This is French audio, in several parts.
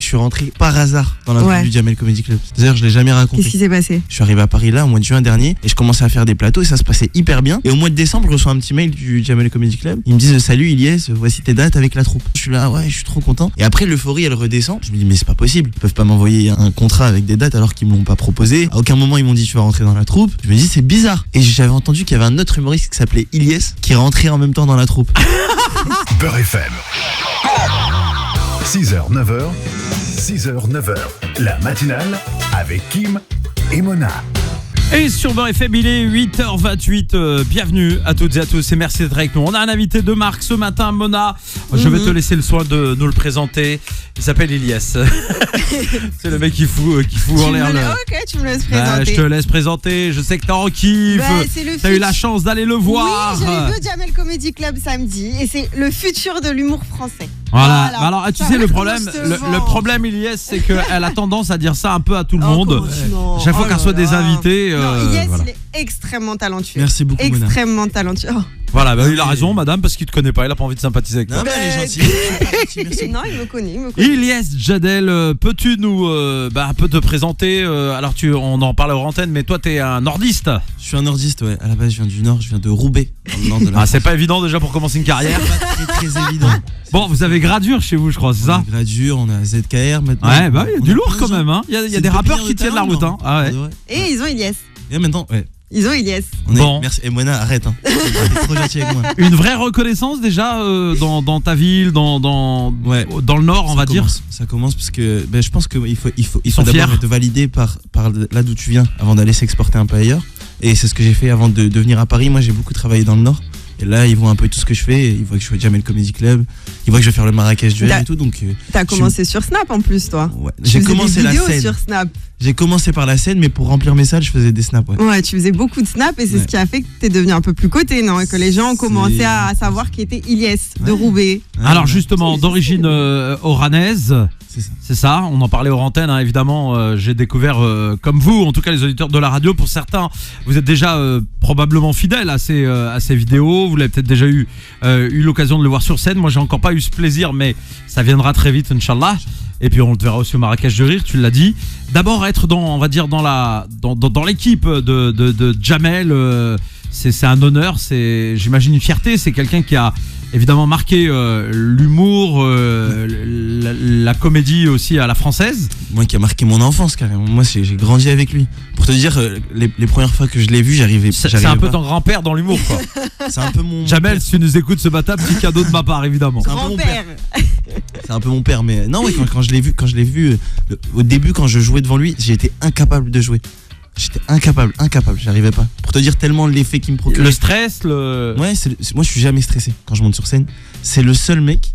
je suis rentré par hasard dans la troupe du Jamel Comedy Club. D'ailleurs, je l'ai jamais raconté. Qu'est-ce qui s'est passé? Je suis arrivé à Paris là au mois de juin dernier et je commençais à faire des plateaux et ça se passait hyper bien. Et au mois de décembre, je reçois un petit mail du Jamel Comedy Club. Ils me disent salut Ilyes, voici tes dates avec la troupe. Je suis là, ouais, je suis trop content. Et après, l'euphorie elle redescend. Je me dis mais c'est pas possible. Ils peuvent pas m'envoyer un contrat avec des dates alors qu'ils me l'ont pas proposé. À aucun moment ils m'ont dit tu vas rentrer dans la troupe. Je me dis c'est bizarre. Et j'avais entendu qu'il y avait un autre humoriste qui s'appelait Ilyes qui rentrait en même temps dans la troupe. Beurre FM. 6h, 9h, 6h, 9h. La matinale avec Kim et Mona. Et sur Beurre FM, il est 8h28. Bienvenue à toutes et à tous et merci d'être avec nous. On a un invité de marque ce matin, Mona. Je vais te laisser le soin de nous le présenter. Il s'appelle Ilyes. C'est le mec qui fout en l'air. Ok, tu me laisses présenter. Je te laisse présenter. Je sais que t'es en kiff. T'as eu la chance d'aller le voir. Oui, j'ai vu au Jamel Comedy Club samedi et c'est le futur de l'humour français. Voilà. Alors, tu sais, le problème, Ilyes, c'est qu'elle a tendance à dire ça un peu à tout le monde. Chaque fois qu'elle reçoit des invités. Ilyes, il est extrêmement talentueux. Merci beaucoup, extrêmement talentueux. Voilà, il a raison, madame, parce qu'il te connaît pas, il a pas envie de sympathiser avec toi. Non, mais elle est gentille. Merci. Non, il me connaît. Ilyes Jadel, peux-tu nous un peu te présenter alors on en parle hors antenne, mais toi t'es un nordiste. Je suis un nordiste, ouais. À la base, je viens du Nord, je viens de Roubaix. Dans le nord de la c'est pas évident déjà pour commencer une carrière. C'est pas très évident. Bon, vous avez Gradure chez vous, je crois, c'est ça? Gradure, on a ZKR maintenant. Ouais, il y a du lourd quand même, hein. Il y a des rappeurs qui tiennent la route, hein. Ah ouais. Et ils ont Ilyes. Et maintenant, ouais. Ils ont Ilyes. Merci. Et Mona, arrête. Hein. T'es trop gentil avec moi. Une vraie reconnaissance déjà dans ta ville, dans le Nord, on va dire. Ça commence parce que je pense qu'il faut sont d'abord fiers. être validé par là d'où tu viens avant d'aller s'exporter un peu ailleurs. Et c'est ce que j'ai fait avant de venir à Paris. Moi, j'ai beaucoup travaillé dans le Nord. Et là, ils voient un peu tout ce que je fais. Ils voient que je fais Jamel Comedy Club. Ils voient que je vais faire le Marrakech du et tout. Donc, t'as commencé sur Snap en plus, toi. Ouais. J'ai commencé la scène. Sur Snap. J'ai commencé par la scène, mais pour remplir mes salles, je faisais des snaps. Ouais, tu faisais beaucoup de snaps et c'est ce qui a fait que t'es devenu un peu plus coté, non? Et que les gens ont commencé à savoir qui était Ilyes de Roubaix. Alors justement, d'origine oranaise. C'est ça, on en parlait hors antenne, hein, évidemment. J'ai découvert, comme vous, en tout cas les auditeurs de la radio, pour certains, vous êtes déjà probablement fidèles à ces vidéos. Vous l'avez peut-être déjà eu l'occasion de le voir sur scène. Moi, j'ai encore pas eu ce plaisir, mais ça viendra très vite, Inch'Allah. Et puis on le verra aussi au Marrakech du Rire, tu l'as dit. D'abord être dans l'équipe de Jamel, c'est un honneur, c'est j'imagine une fierté. C'est quelqu'un qui a évidemment marqué l'humour, la comédie aussi à la française. Moi qui a marqué mon enfance carrément. Moi j'ai grandi avec lui. Pour te dire, les premières fois que je l'ai vu, j'arrivais. C'est un peu ton grand-père dans l'humour, quoi. C'est un peu mon. Jamel, si tu nous écoutes ce matin, petit cadeau de ma part, évidemment. C'est un peu mon père. C'est un peu mon père, mais non, quand je l'ai vu, au début quand je jouais devant lui, j'étais incapable de jouer. J'étais incapable, j'arrivais pas. Pour te dire tellement l'effet qu'il me procure. Le stress, Ouais, moi je suis jamais stressé quand je monte sur scène. C'est le seul mec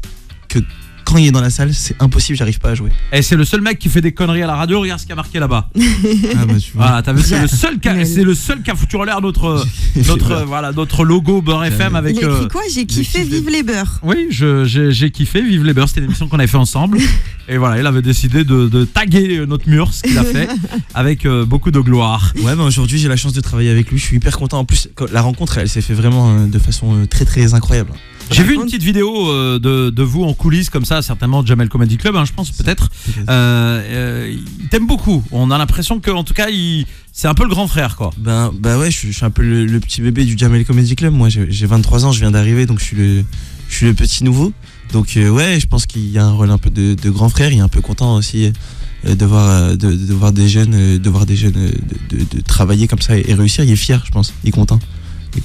que quand il est dans la salle, c'est impossible, j'arrive pas à jouer. Et c'est le seul mec qui fait des conneries à la radio, regarde ce qu'il y a marqué là-bas. Ah bah tu vois. Voilà, t'as vu, c'est le seul qui a foutu en l'air notre logo Beurre FM avec. Il a écrit quoi? J'ai kiffé, vive les beurs. Oui, j'ai kiffé, vive les beurs. C'était une émission qu'on avait fait ensemble. Et voilà, il avait décidé de taguer notre mur, ce qu'il a fait, avec beaucoup de gloire. Ouais, bah aujourd'hui j'ai la chance de travailler avec lui, je suis hyper content. En plus, la rencontre, elle s'est fait vraiment de façon très très incroyable. J'ai vu une petite vidéo de vous en coulisses comme ça, certainement Jamel Comedy Club, hein, je pense peut-être. Il t'aime beaucoup. On a l'impression que, en tout cas, c'est un peu le grand frère, quoi. Bah ouais, je suis un peu le petit bébé du Jamel Comedy Club. Moi, j'ai 23 ans, je viens d'arriver, donc je suis le petit nouveau. Donc ouais, je pense qu'il y a un rôle un peu de grand frère. Il est un peu content aussi de voir des jeunes, de travailler comme ça et réussir. Il est fier, je pense. Il est content.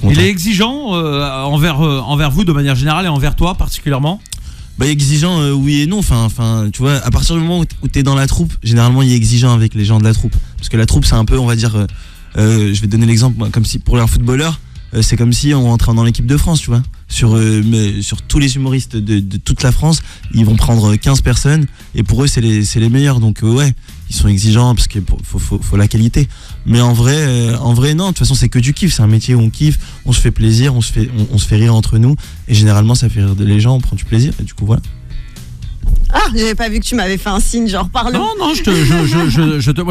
Il est exigeant envers vous de manière générale et envers toi particulièrement. Bah exigeant oui et non. Enfin tu vois, à partir du moment où t'es dans la troupe, généralement il est exigeant avec les gens de la troupe. Parce que la troupe c'est un peu, on va dire, je vais te donner l'exemple, comme si pour un footballeur. C'est comme si on rentrait dans l'équipe de France, tu vois. Sur tous les humoristes de toute la France, ils vont prendre 15 personnes et pour eux c'est les meilleurs. Donc ouais, ils sont exigeants parce qu'il faut la qualité. Mais en vrai non, de toute façon c'est que du kiff, c'est un métier où on kiffe, on se fait plaisir, on se fait rire entre nous et généralement ça fait rire les gens, on prend du plaisir et du coup voilà. Ah, j'avais pas vu que tu m'avais fait un signe, genre parle. Non, moi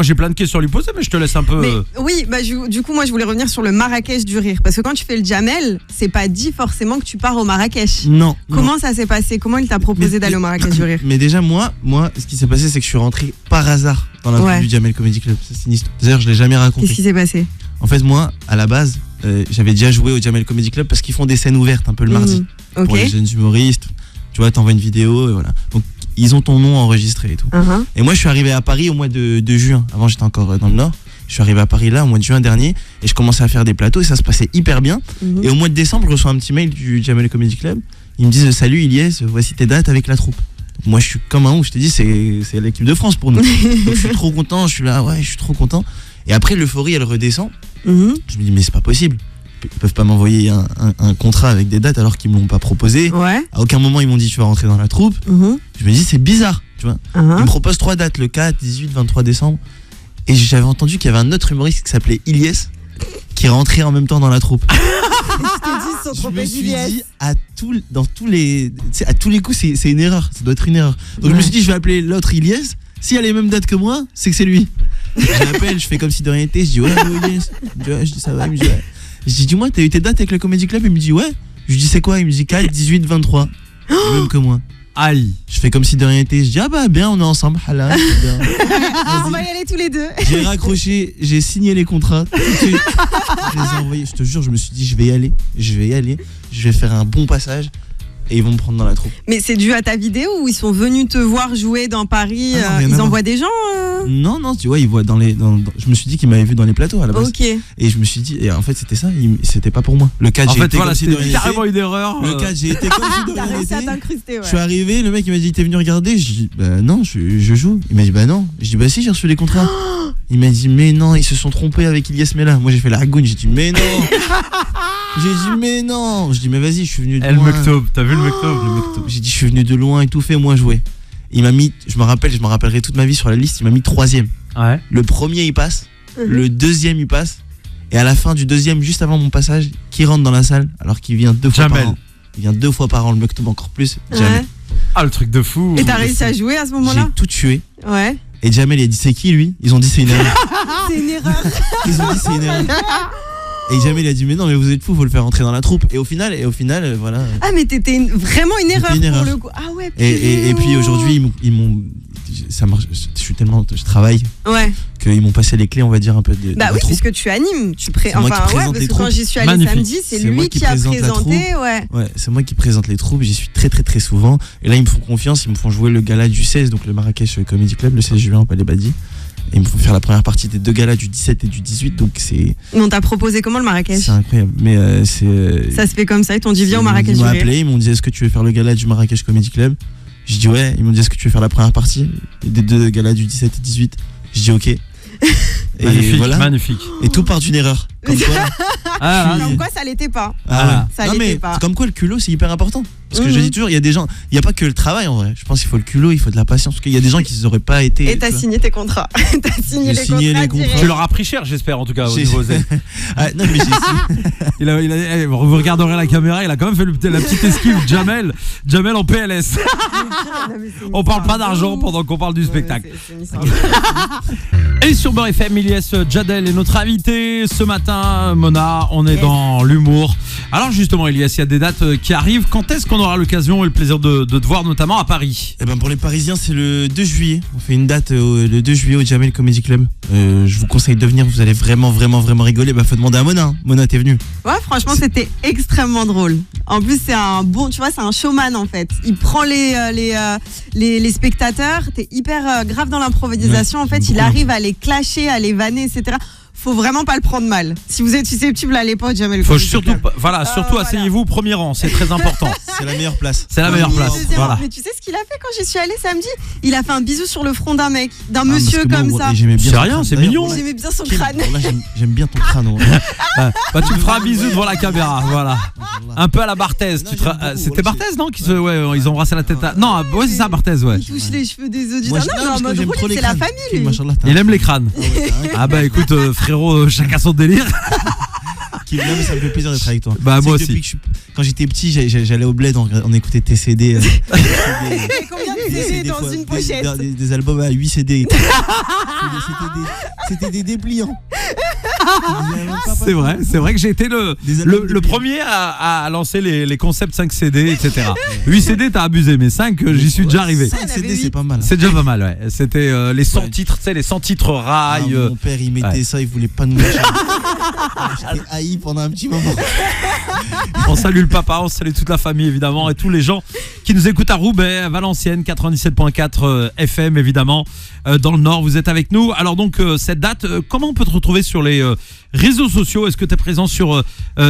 j'ai plein de questions à lui poser, mais je te laisse un peu. Mais, oui, du coup, moi je voulais revenir sur le Marrakech du rire. Parce que quand tu fais le Jamel, c'est pas dit forcément que tu pars au Marrakech. Non. Comment ça s'est passé? Comment il t'a proposé d'aller au Marrakech du rire? Mais déjà, moi, ce qui s'est passé, c'est que je suis rentré par hasard dans la troupe du Jamel Comedy Club. Ça, c'est une histoire. D'ailleurs, je l'ai jamais raconté. Qu'est-ce qui s'est passé? En fait, moi, à la base, j'avais déjà joué au Jamel Comedy Club parce qu'ils font des scènes ouvertes un peu le mardi. Pour les jeunes humoristes. Tu vois, t'envoies une vidéo, et voilà. Donc, ils ont ton nom enregistré et tout. Et moi, je suis arrivé à Paris au mois de juin. Avant, j'étais encore dans le Nord. Je suis arrivé à Paris là, au mois de juin dernier, et je commençais à faire des plateaux, et ça se passait hyper bien. Et au mois de décembre, je reçois un petit mail du Jamel Comedy Club. Ils me disent: salut Ilyes, voici tes dates avec la troupe. Moi, je suis comme un ouf. Je te dis, c'est l'équipe de France pour nous. Donc, je suis trop content. Je suis là, ouais, je suis trop content. Et après, l'euphorie, elle redescend. Je me dis, mais c'est pas possible. Ils peuvent pas m'envoyer un contrat avec des dates alors qu'ils me l'ont pas proposé. À aucun moment ils m'ont dit tu vas rentrer dans la troupe. Je me dis c'est bizarre, tu vois. Ils me proposent 3 dates, le 4, 18, 23 décembre. Et j'avais entendu qu'il y avait un autre humoriste qui s'appelait Ilyes qui rentrait en même temps dans la troupe. Je me suis dit à tous les coups c'est une erreur, ça doit être une erreur. Donc je me suis dit je vais appeler l'autre Ilyes. S'il a les mêmes dates que moi, c'est que c'est lui. Je l'appelle, je fais comme si de rien n'était. Je dis ouais Ilyes. Je dis ça va, il me dit ouais. Je dis dis-moi, t'as eu tes dates avec le Comedy Club? Il me dit ouais. Je lui dis c'est quoi? Il me dit 4, 18, 23. Même que moi. Aïe. Je fais comme si de rien n'était. Je dis ah bah bien, on est ensemble. Halal, bien. On va y aller tous les deux. J'ai raccroché, j'ai signé les contrats. Je les ai envoyés. Je te jure, je me suis dit je vais y aller. Je vais faire un bon passage. Et ils vont me prendre dans la troupe. Mais c'est dû à ta vidéo ou ils sont venus te voir jouer dans Paris? Ils envoient des gens Non, tu vois, ils voient je me suis dit qu'ils m'avaient vu dans les plateaux à la base. Et je me suis dit, et en fait c'était ça, c'était pas pour moi. Le cadre, j'ai été comme si de rien n'était. Carrément une erreur. Le cadre, j'ai été comme si de rien n'était. T'as réussi à t'incruster, ouais. Je suis arrivé, le mec il m'a dit t'es venu regarder? Je dis bah non, je joue. Il m'a dit bah non. Je dis bah si, j'ai reçu les contrats. Il m'a dit mais non, ils se sont trompés avec Ilyes Mela. Moi j'ai fait la ragoune, j'ai dit mais non. J'ai dit mais non. Je dis mais vas-y, je suis venu de loin. T'as vu le Mektob? J'ai dit je suis venu de loin et tout, fais-moi jouer. Il m'a mis, je me rappellerai toute ma vie sur la liste, il m'a mis 3e. Ouais. Le premier il passe, le deuxième il passe, et à la fin du deuxième, juste avant mon passage, qui rentre dans la salle alors qu'il vient 2 fois par an. Il vient 2 fois par an, le Mektob encore plus. Jamel. Ah le truc de fou. Et t'as réussi à jouer à ce moment-là? J'ai tout tué. Ouais. Et Jamel il a dit c'est qui lui? Ils ont dit c'est une erreur. C'est une erreur. Ils ont dit c'est une erreur. Et Jamel il a dit mais non mais vous êtes fous, faut le faire rentrer dans la troupe. Et au final voilà. Ah mais t'étais vraiment une erreur pour le coup. Ah ouais. Et puis aujourd'hui ils m'ont ça marche, je travaille. Ouais. Qu'ils m'ont passé les clés, on va dire un peu de. Bah oui, puisque tu animes, parce que quand j'y suis allée samedi, c'est lui qui a présenté, ouais, c'est moi qui présente les troupes, j'y suis très très très souvent. Et là ils me font confiance, ils me font jouer le gala du 16, donc le Marrakech Comedy Club, le 16 juin au Palais Badi. Et ils me font faire la première partie des 2 galas du 17 et du 18, donc c'est. On t'a proposé comment le Marrakech? C'est incroyable, mais c'est. Ça se fait comme ça, ils t'ont dit viens au Marrakech. Ils m'ont appelé, ils m'ont dit est-ce que tu veux faire le gala du Marrakech Comedy Club? Je dis ouais, ils m'ont dit est-ce que tu veux faire la première partie des 2 galas du 17 et 18? Je dis ok. Et magnifique, voilà. Magnifique. Et tout part d'une erreur. Comme quoi, comme quoi ça l'était pas. Ça non l'était mais pas. comme quoi le culot c'est hyper important. Parce que je dis toujours, il y a des gens, il n'y a pas que le travail en vrai. Je pense qu'il faut le culot, il faut de la patience. Parce qu'il y a des gens qui n'auraient pas été. Et t'as signé tes contrats. T'as signé les contrats. Tu leur as pris cher, j'espère en tout cas au niveau Z. Non mais j'ai vous regarderez la caméra, il a quand même fait la petite esquive Jamel en PLS. On parle pas d'argent pendant qu'on parle du spectacle. Et sur Beurre FM, Ilyes Jadel est notre invité ce matin. Mona, on est dans l'humour. Alors justement Ilyes, il y a des dates qui arrivent. Quand est-ce qu'on aura l'occasion et le plaisir de te voir notamment à Paris? Eh ben pour les Parisiens c'est le 2 juillet. On fait une date le 2 juillet au Jamel Comedy Club. Je vous conseille de venir, vous allez vraiment rigoler. Bah faut demander à Mona. Mona, t'es venue? Ouais, franchement c'était extrêmement drôle. En plus c'est un bon, tu vois, c'est un showman en fait. Il prend les spectateurs. T'es hyper grave dans l'improvisation. En fait il arrive à les clasher, à les vanner, etc. Faut vraiment pas le prendre mal. Si vous êtes susceptible, allez pas au Jamel. Faut surtout asseyez-vous au premier rang, c'est très important. C'est la meilleure place. C'est la meilleure place. Voilà. Mais tu sais ce qu'il a fait quand j'y suis allée samedi? Il a fait un bisou sur le front d'un mec, d'un monsieur comme ça. C'est rien, c'est mignon. J'aimais bien son crâne. J'aime bien ton crâne. Bah tu me feras un bisou devant la caméra, voilà. Un peu à la Barthez. C'était Barthez non? Ouais, ils ont embrassé la tête. Non, ouais c'est ça Barthez, ouais. Il touche les cheveux des auditeurs. Non, en mode roule, c'est la famille lui. Il aime les crânes. Ah bah écoute frérot, chacun son délire. Mais ça me fait plaisir d'être avec toi. Bah moi aussi. Quand j'étais petit, j'allais au bled, on écoutait tes CD. Combien de CD des dans fois, une pochette. Des albums à 8 CD. C'était des dépliants. C'est vrai que j'ai été le premier à lancer les concepts 5 CD, etc. 8 CD, t'as abusé, mais 5, j'y suis déjà arrivé. 5 CD, c'est pas mal. C'est déjà pas mal, ouais. C'était les 100 titres, tu sais, les 100 titres rails. Mon père, il mettait ça, il voulait pas nous lâcher. J'étais haï pendant un petit moment. On salue le papa, on salue toute la famille évidemment et tous les gens qui nous écoutent à Roubaix, à Valenciennes, 97.4 FM évidemment, dans le Nord, vous êtes avec nous. Alors donc cette date, comment on peut te retrouver sur les réseaux sociaux? Est-ce que tu es présent sur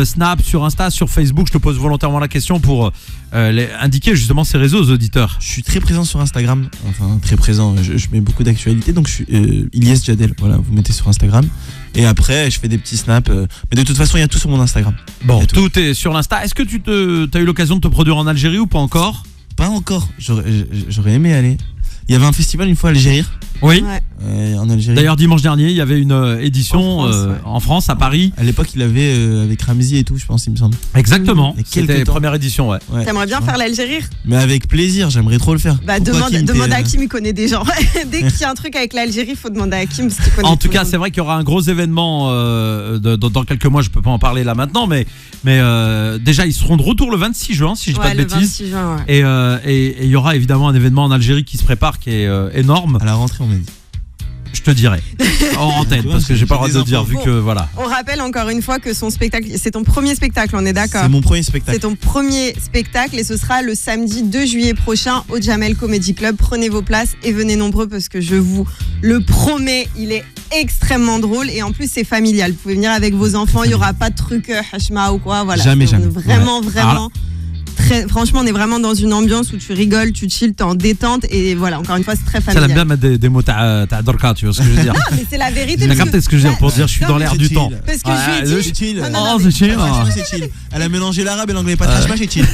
Snap, sur Insta, sur Facebook? Je te pose volontairement la question pour indiquer justement ces réseaux aux auditeurs. Je suis très présent sur Instagram, enfin très présent, je mets beaucoup d'actualités, donc je suis Ilyes Djadel, voilà, vous mettez sur Instagram. Et après, je fais des petits snaps. Mais de toute façon, il y a tout sur mon Instagram. Bon, tout est sur l'Insta. Est-ce que tu as eu l'occasion de te produire en Algérie ou pas encore? Pas encore. J'aurais aimé aller. Il y avait un festival une fois à Algérie. Oui. En Algérie. D'ailleurs, dimanche dernier, il y avait une édition en France, à Paris. À l'époque, il avait avec Ramzi et tout, je pense, il me semble. Exactement. C'était la première édition, ouais. T'aimerais bien faire l'Algérie? Mais avec plaisir, j'aimerais trop le faire. Bah, demande à Hakim, il connaît des gens. Dès qu'il y a un truc avec l'Algérie, il faut demander à Hakim parce qu'il connaît. En tout cas, c'est vrai qu'il y aura un gros événement dans quelques mois. Je peux pas en parler là maintenant, mais déjà, ils seront de retour le 26 juin, si je dis pas de bêtises. 26 juin, et il y aura évidemment un événement en Algérie qui se prépare, qui est énorme. À la rentrée, on m'a dit. Je te dirai en antenne parce que j'ai pas le droit de le dire vu que voilà. On rappelle encore une fois que son spectacle, c'est ton premier spectacle, on est d'accord? C'est mon premier spectacle. C'est ton premier spectacle et ce sera le samedi 2 juillet prochain au Jamel Comedy Club. Prenez vos places et venez nombreux parce que je vous le promets, il est extrêmement drôle et en plus c'est familial. Vous pouvez venir avec vos enfants, il y aura pas de trucs hachma ou quoi, voilà. Jamais. Vraiment. Franchement, on est vraiment dans une ambiance où tu rigoles, tu chill, t'es en détente et voilà, encore une fois, c'est très familial. Ça l'aime bien mettre des mots t'as Dorka, tu vois ce que je veux dire. Mais c'est la vérité. T'as capté ce que je veux dire pour dire je suis dans l'air du temps. Parce que je lui ai dit. C'est chill. C'est chill. Elle a mélangé l'arabe et l'anglais, pas de c'est chill.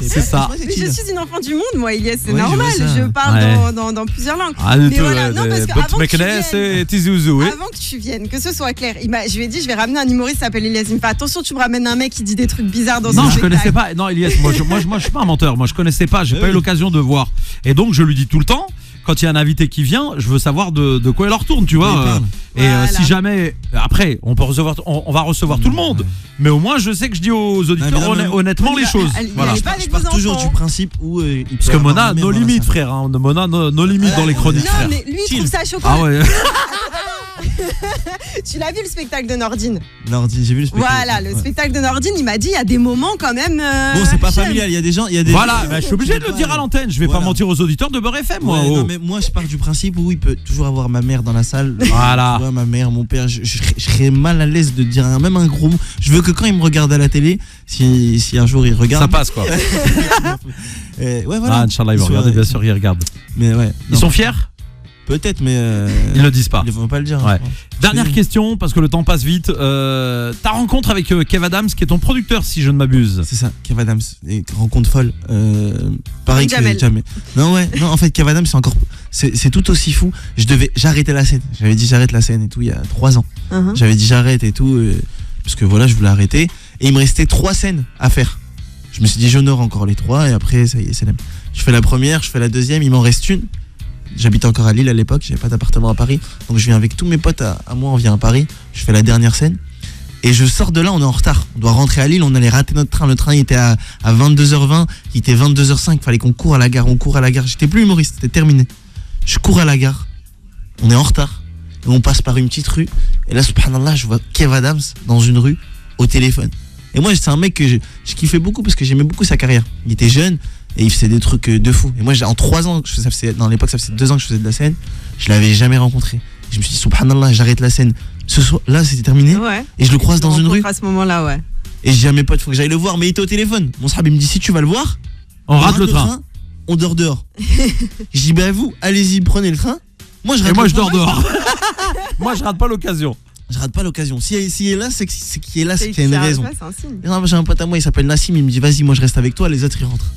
C'est ça. Mais je suis une enfant du monde, moi, Ilyes, c'est Oui, normal. je parle dans plusieurs langues. Mais voilà, non, parce qu'avant que tu viennes, que ce soit clair, je lui ai dit, je vais ramener un humoriste qui s'appelle Ilyes. Il me fait attention, tu me ramènes un mec qui dit des trucs bizarres dans son spectacle. Non, je connaissais pas. Non, Ilyes, moi, je suis pas un menteur. Moi, je connaissais pas. J'ai pas eu l'occasion de voir. Et donc, je lui dis tout le temps. Quand il y a un invité qui vient, je veux savoir de quoi il leur tourne, tu vois. Et si jamais, après, on va recevoir tout le monde, mais au moins je sais que je dis aux auditeurs honnêtement les choses. Voilà. Je pars toujours du principe où parce que Mona, nos limites, frère. Mona, nos limites dans les chroniques. Non, mais lui, il trouve ça choquant. Ah ouais. Tu l'as vu le spectacle de Nordine? Nordine, j'ai vu le spectacle. Voilà, le spectacle de Nordine, il m'a dit il y a des moments quand même. Bon, c'est pas familial, il y a des gens. Voilà, je suis obligé de le dire à l'antenne. Je vais pas mentir aux auditeurs de Beurre FM, moi. Non, mais moi, je pars du principe où il peut toujours avoir ma mère dans la salle. Voilà. Tu vois, ma mère, mon père, je serais mal à l'aise de dire même un gros mot. Je veux que quand il me regarde à la télé, si un jour il regarde. Ça passe quoi. Ouais, voilà. Inch'Allah, ils vont regarder, bien sûr, ils regardent. Mais ouais. Ils sont fiers? Peut-être, mais ils le disent pas. Ils vont pas le dire. Ouais. Dernière question, parce que le temps passe vite. Ta rencontre avec Kev Adams, qui est ton producteur, si je ne m'abuse. C'est ça, Kev Adams. Rencontre folle. Pareil que jamais. Non, en fait, Kev Adams, c'est tout aussi fou. J'arrêtais la scène. J'avais dit j'arrête la scène et tout il y a 3 ans. J'avais dit j'arrête et tout, parce que voilà, je voulais arrêter. Et il me restait 3 scènes à faire. Je me suis dit j'honore encore les 3 et après, ça y est, c'est l'aime. Je fais la première, je fais la deuxième, il m'en reste une. J'habitais encore à Lille à l'époque, j'avais pas d'appartement à Paris. Donc je viens avec tous mes potes à moi, on vient à Paris. Je fais la dernière scène. Et je sors de là, on est en retard. On doit rentrer à Lille, on allait rater notre train. Le train il était à 22h20, il était 22h05. Fallait qu'on court à la gare, J'étais plus humoriste, c'était terminé. Je cours à la gare, on est en retard. Et on passe par une petite rue. Et là, subhanallah, je vois Kev Adams dans une rue, au téléphone. Et moi, c'est un mec que je kiffais beaucoup parce que j'aimais beaucoup sa carrière. Il était jeune. Et il faisait des trucs de fou. Et moi, en 3 ans, dans l'époque, ça faisait 2 ans que je faisais de la scène. Je l'avais jamais rencontré. Et je me suis dit, subhanallah, j'arrête la scène. Ce soir, là, c'était terminé. Ouais. Et je le croise dans une rue. À ce moment-là, ouais. Et je dis à mes potes, faut que j'aille le voir. Mais il était au téléphone. Mon sahab, il me dit, si tu vas le voir, on rate le train. On dort dehors. Je dis, bah vous, allez-y, prenez le train. Moi, je dors dehors. Moi, je rate pas l'occasion. Je rate pas l'occasion. S'il est là, c'est qu'il est là, c'est qu'il y a une raison. C'est un signe. J'ai un pote à moi, il s'appelle Nassim. Il me dit, vas-y, moi, je reste avec toi. Les autres, ils rentrent.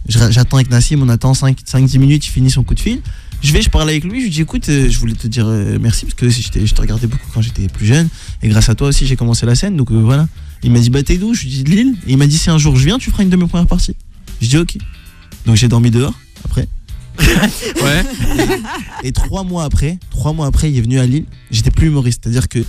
J'attends avec Nassim, on attend 5-10 minutes, il finit son coup de fil. Je parle avec lui, je lui dis écoute, je voulais te dire merci parce que je te regardais beaucoup quand j'étais plus jeune et grâce à toi aussi j'ai commencé la scène, donc voilà. Il m'a dit bah t'es d'où? Je lui dis de Lille et il m'a dit si un jour je viens tu feras une de mes premières parties. Je dis ok. Donc j'ai dormi dehors, après. Ouais. Et 3 mois après, il est venu à Lille. J'étais plus humoriste. C'est-à-dire que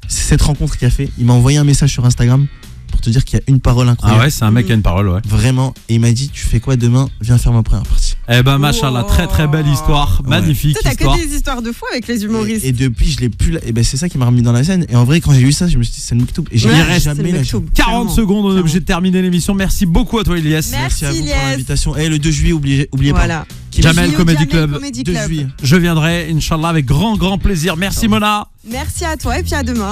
c'est cette rencontre qu'il a fait. Il m'a envoyé un message sur Instagram pour te dire qu'il y a une parole incroyable. Ah ouais, c'est un mec qui a une parole, ouais. Vraiment. Et il m'a dit, tu fais quoi demain? Viens faire ma première partie. Eh ben, machallah, très très belle histoire. Ouais. Magnifique T'as histoire. que des histoires de fou avec les humoristes. Et depuis, je l'ai plus. Et ben, c'est ça qui m'a remis dans la scène. Et en vrai, quand j'ai vu ça, je me suis dit, c'est le Mektoub. Et j'ai Ouais, jamais c'est le lâché. Mektoub. 40 secondes, on est obligé de terminer l'émission. Merci beaucoup à toi, Ilyes. Merci, à vous pour Ilyes. l'invitation. Et le 2 juillet, oubliez Voilà. pas. Jamel Juillet au Comedy Jamel Club. Comedy 2 Club. juillet. Je viendrai, Inch'Allah, avec grand plaisir. Merci, Mona. Merci à toi et puis à demain.